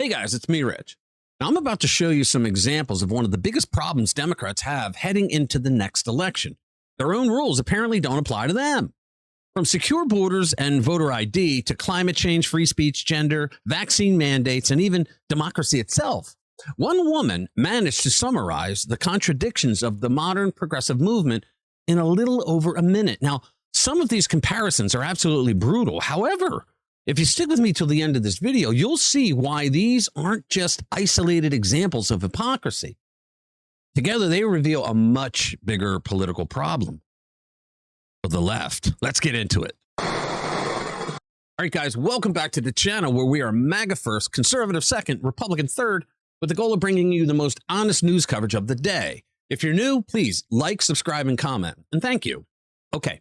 Hey guys, it's me, Rich. Now I'm about to show you some examples of one of the biggest problems Democrats have heading into the next election. Their own rules apparently don't apply to them. From secure borders and voter ID to climate change, free speech, gender, vaccine mandates, and even democracy itself. One woman managed to summarize the contradictions of the modern progressive movement in a little over a minute. Now, some of these comparisons are absolutely brutal. However, if you stick with me till the end of this video, you'll see why these aren't just isolated examples of hypocrisy. Together, they reveal a much bigger political problem for the left. Let's get into it. All right, guys, welcome back to the channel where we are MAGA first, conservative second, Republican third, with the goal of bringing you the most honest news coverage of the day. If you're new, please like, subscribe, and comment. And thank you. Okay.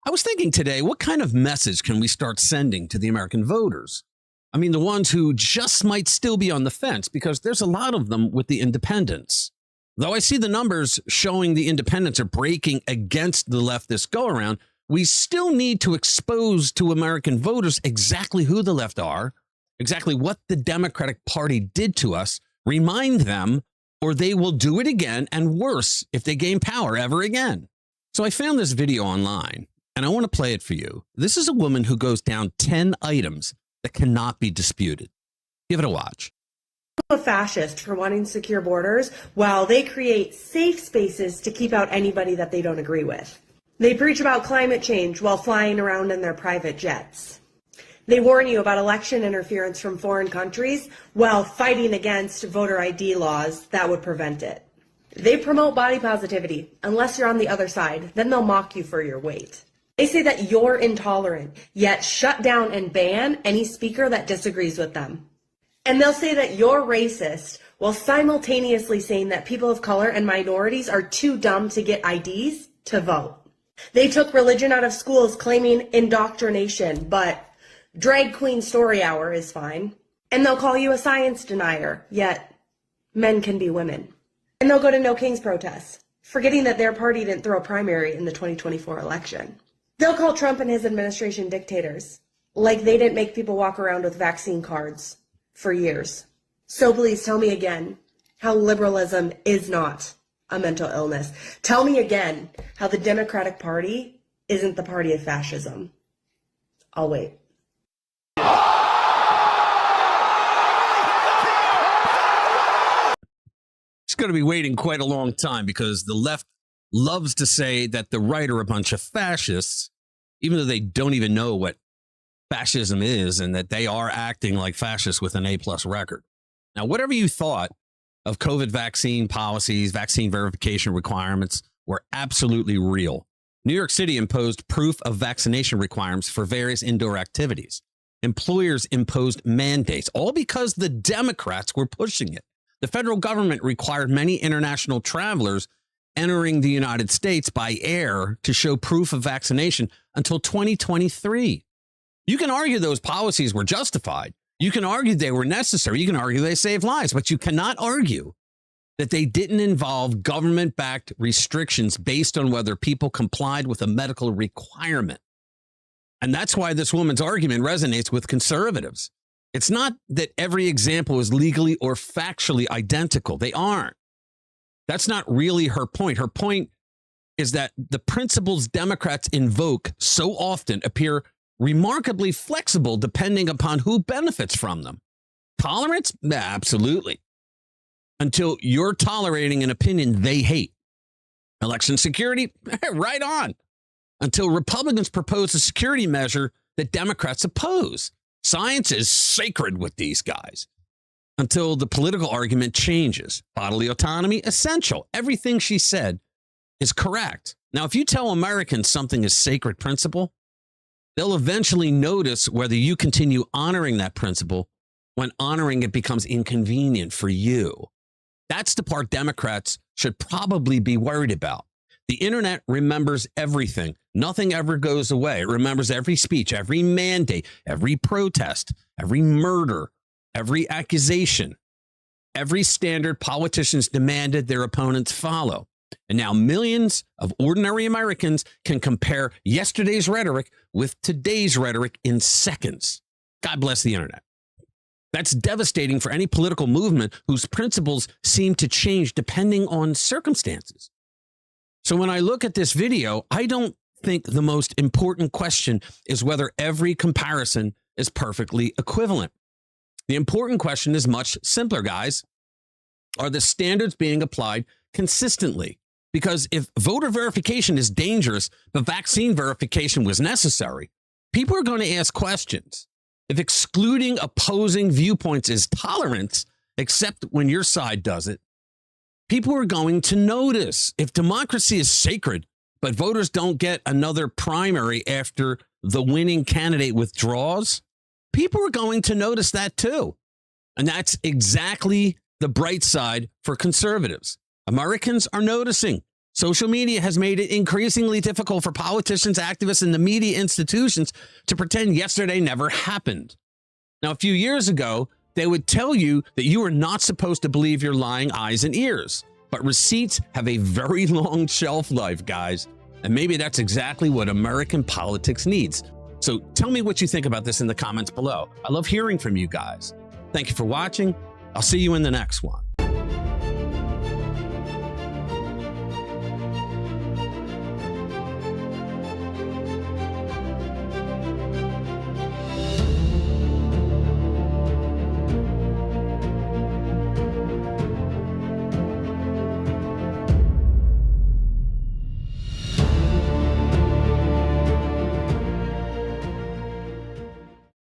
I was thinking today, what kind of message can we start sending to the American voters? I mean, the ones who just might still be on the fence, because there's a lot of them with the independents. Though I see the numbers showing the independents are breaking against the leftist go-around, we still need to expose to American voters exactly who the left are, exactly what the Democratic Party did to us, remind them, or they will do it again, and worse if they gain power ever again. So I found this video online, and I want to play it for you. This is a woman who goes down 10 items that cannot be disputed. Give it a watch. A fascist for wanting secure borders while they create safe spaces to keep out anybody that they don't agree with. They preach about climate change while flying around in their private jets. They warn you about election interference from foreign countries while fighting against voter ID laws that would prevent it. They promote body positivity unless you're on the other side, then they'll mock you for your weight. They say that you're intolerant, yet shut down and ban any speaker that disagrees with them. And they'll say that you're racist while simultaneously saying that people of color and minorities are too dumb to get IDs to vote. They took religion out of schools claiming indoctrination, but drag queen story hour is fine. And they'll call you a science denier, yet men can be women. And they'll go to No Kings protests, forgetting that their party didn't throw a primary in the 2024 election. They'll call Trump and his administration dictators, like they didn't make people walk around with vaccine cards for years. So please tell me again how liberalism is not a mental illness. Tell me again how the Democratic Party isn't the party of fascism. I'll wait. It's going to be waiting quite a long time because the left loves to say that the right are a bunch of fascists, even though they don't even know what fascism is and that they are acting like fascists with an A+ record. Now, whatever you thought of COVID vaccine policies, vaccine verification requirements were absolutely real. New York City imposed proof of vaccination requirements for various indoor activities. Employers imposed mandates, all because the Democrats were pushing it. The federal government required many international travelers entering the United States by air to show proof of vaccination until 2023. You can argue those policies were justified. You can argue they were necessary. You can argue they saved lives, but you cannot argue that they didn't involve government-backed restrictions based on whether people complied with a medical requirement. And that's why this woman's argument resonates with conservatives. It's not that every example is legally or factually identical. They aren't. That's not really her point. Her point is that the principles Democrats invoke so often appear remarkably flexible depending upon who benefits from them. Tolerance? Absolutely. Until you're tolerating an opinion they hate. Election security? Right on. Until Republicans propose a security measure that Democrats oppose. Science is sacred with these guys. Until the political argument changes. Bodily autonomy, essential. Everything she said is correct. Now, if you tell Americans something is sacred principle, they'll eventually notice whether you continue honoring that principle when honoring it becomes inconvenient for you. That's the part Democrats should probably be worried about. The internet remembers everything. Nothing ever goes away. It remembers every speech, every mandate, every protest, every murder, every accusation, every standard politicians demanded their opponents follow. And now millions of ordinary Americans can compare yesterday's rhetoric with today's rhetoric in seconds. God bless the internet. That's devastating for any political movement whose principles seem to change depending on circumstances. So when I look at this video, I don't think the most important question is whether every comparison is perfectly equivalent. The important question is much simpler, guys. Are the standards being applied consistently? Because if voter verification is dangerous, but vaccine verification was necessary, people are going to ask questions. If excluding opposing viewpoints is tolerance, except when your side does it, people are going to notice. If democracy is sacred, but voters don't get another primary after the winning candidate withdraws, people are going to notice that too. And that's exactly the bright side for conservatives. Americans are noticing. Social media has made it increasingly difficult for politicians, activists, and the media institutions to pretend yesterday never happened. Now, a few years ago, they would tell you that you are not supposed to believe your lying eyes and ears. But receipts have a very long shelf life, guys. And maybe that's exactly what American politics needs. So tell me what you think about this in the comments below. I love hearing from you guys. Thank you for watching. I'll see you in the next one.